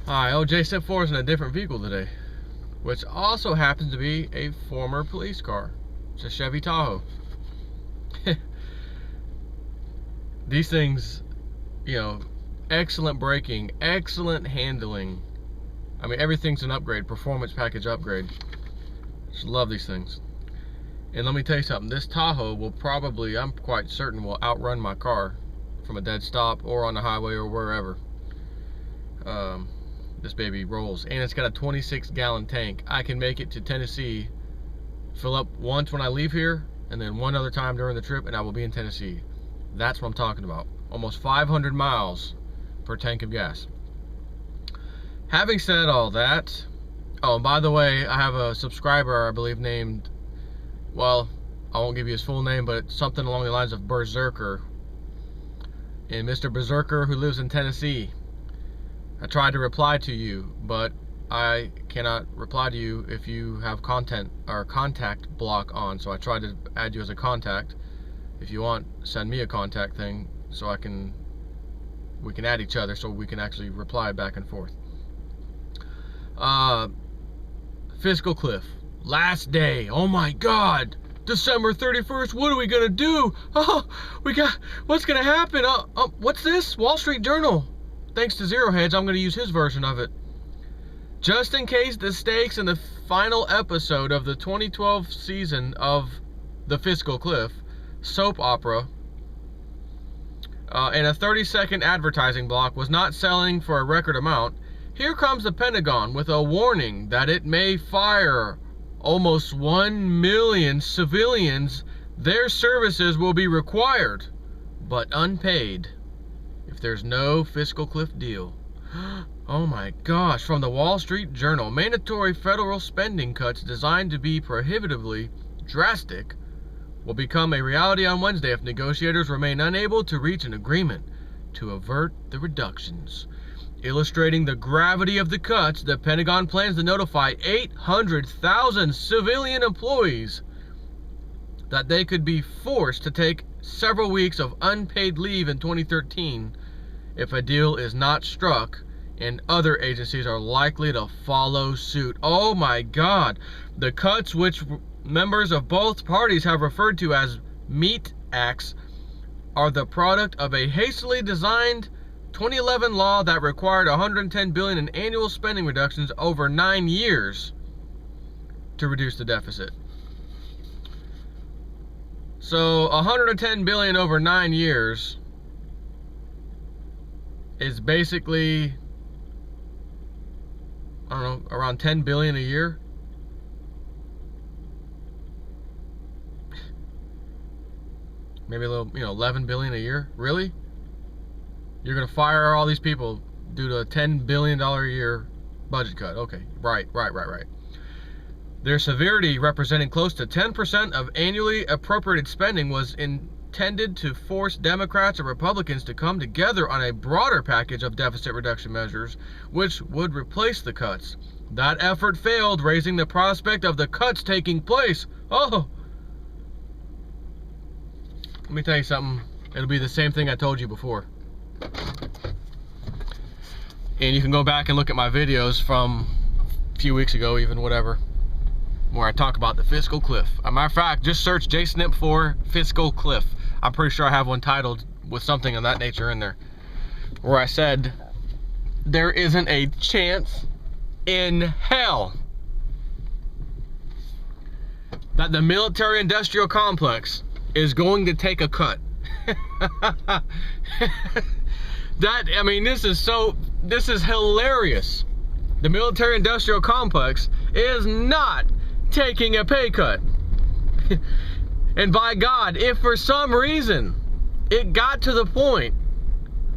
Hi, OJ Step 4 is in a different vehicle today, which also happens to be a former police car. It's a Chevy Tahoe. These things, you know, excellent braking, excellent handling. I mean, everything's an upgrade, performance package upgrade. Just love these things. And let me tell you something, this Tahoe will probably, I'm quite certain, will outrun my car from a dead stop or on the highway or wherever. This baby rolls, and it's got a 26-gallon tank. I can make it to Tennessee, fill up once when I leave here, and then one other time during the trip, and I will be in Tennessee. That's what I'm talking about. Almost 500 miles per tank of gas. Having said all that, oh, and by the way, I have a subscriber, I believe, named, well, I won't give you his full name, but it's something along the lines of Berserker. And Mr. Berserker, who lives in Tennessee, I tried to reply to you, but I cannot reply to you if you have content or contact block on. So I tried to add you as a contact. If you want, send me a contact thing so we can add each other so we can actually reply back and forth. Fiscal Cliff, last day. Oh my God, December 31st. What are we gonna do? Oh, what's gonna happen? What's this? Wall Street Journal. Thanks to Zero Hedge, I'm going to use his version of it. Just in case the stakes in the final episode of the 2012 season of the Fiscal Cliff soap opera and a 30-second advertising block was not selling for a record amount, here comes the Pentagon with a warning that it may fire almost 1 million civilians. Their services will be required, but unpaid, if there's no Fiscal Cliff deal. Oh my gosh, from the Wall Street Journal, mandatory federal spending cuts designed to be prohibitively drastic will become a reality on Wednesday if negotiators remain unable to reach an agreement to avert the reductions. Illustrating the gravity of the cuts, the Pentagon plans to notify 800,000 civilian employees that they could be forced to take several weeks of unpaid leave in 2013 if a deal is not struck, and other agencies are likely to follow suit. Oh my God. The cuts, which members of both parties have referred to as meat acts, are the product of a hastily designed 2011 law that required $110 billion in annual spending reductions over 9 years to reduce the deficit. So $110 billion over 9 years is basically, I don't know, around $10 billion a year. Maybe a little, $11 billion a year. Really? You're gonna fire all these people due to a $10 billion a year budget cut? Okay, right. Their severity, representing close to 10% of annually appropriated spending, was intended to force Democrats and Republicans to come together on a broader package of deficit reduction measures, which would replace the cuts. That effort failed, raising the prospect of the cuts taking place. Oh! Let me tell you something. It'll be the same thing I told you before. And you can go back and look at my videos from a few weeks ago, even, whatever, where I talk about the Fiscal Cliff. As a matter of fact, just search JSNIP4 Fiscal Cliff. I'm pretty sure I have one titled with something of that nature in there, where I said there isn't a chance in hell that the military-industrial complex is going to take a cut. This is hilarious. The military-industrial complex is not taking a pay cut. And by God, if for some reason it got to the point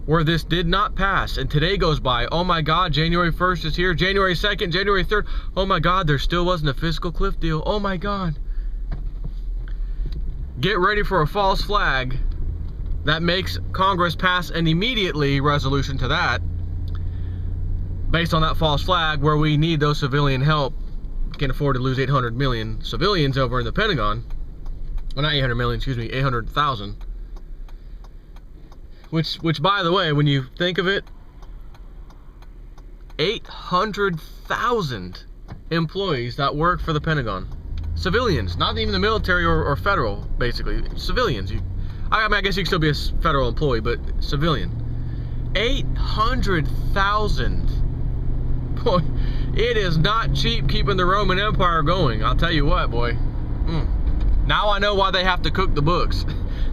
where this did not pass, and today goes by, oh my God, January 1st is here, January 2nd, January 3rd, oh my God, there still wasn't a Fiscal Cliff deal, oh my God. Get ready for a false flag that makes Congress pass an immediately resolution to that, based on that false flag, where we need those civilian help. Can't afford to lose 800 million civilians over in the Pentagon. Well, not 800 million, excuse me, 800,000. Which, by the way, when you think of it, 800,000 employees that work for the Pentagon. Civilians, not even the military or federal, basically. Civilians. I mean, I guess you can still be a federal employee, but civilian. 800,000. Boy, it is not cheap keeping the Roman Empire going. I'll tell you what, boy. Now I know why they have to cook the books.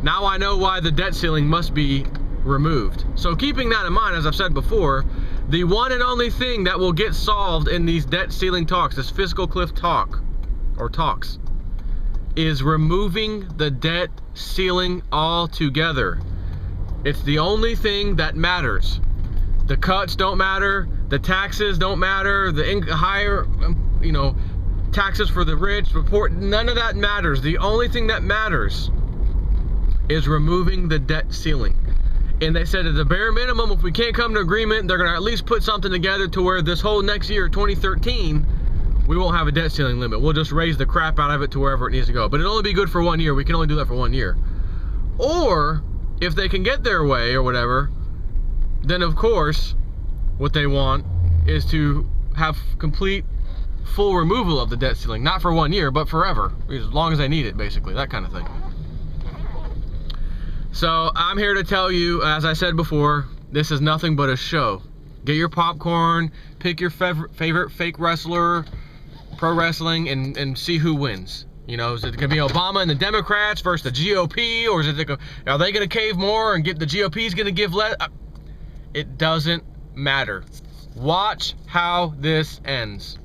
Now I know why the debt ceiling must be removed. So keeping that in mind, as I've said before, the one and only thing that will get solved in these debt ceiling talks, this Fiscal Cliff talks, is removing the debt ceiling altogether. It's the only thing that matters. The cuts don't matter, the taxes don't matter, the higher, taxes for the rich, none of that matters. The only thing that matters is removing the debt ceiling. And they said at the bare minimum, if we can't come to agreement, they're going to at least put something together to where this whole next year, 2013, we won't have a debt ceiling limit. We'll just raise the crap out of it to wherever it needs to go. But it'll only be good for 1 year. We can only do that for 1 year. Or if they can get their way or whatever, then of course, what they want is to have complete, full removal of the debt ceiling. Not for 1 year, but forever. As long as they need it, basically. That kind of thing. So I'm here to tell you, as I said before, this is nothing but a show. Get your popcorn, pick your favorite fake wrestler, pro wrestling, and see who wins. Is it going to be Obama and the Democrats versus the GOP, or are they going to cave more and the GOP's going to give less? It doesn't matter. Watch how this ends.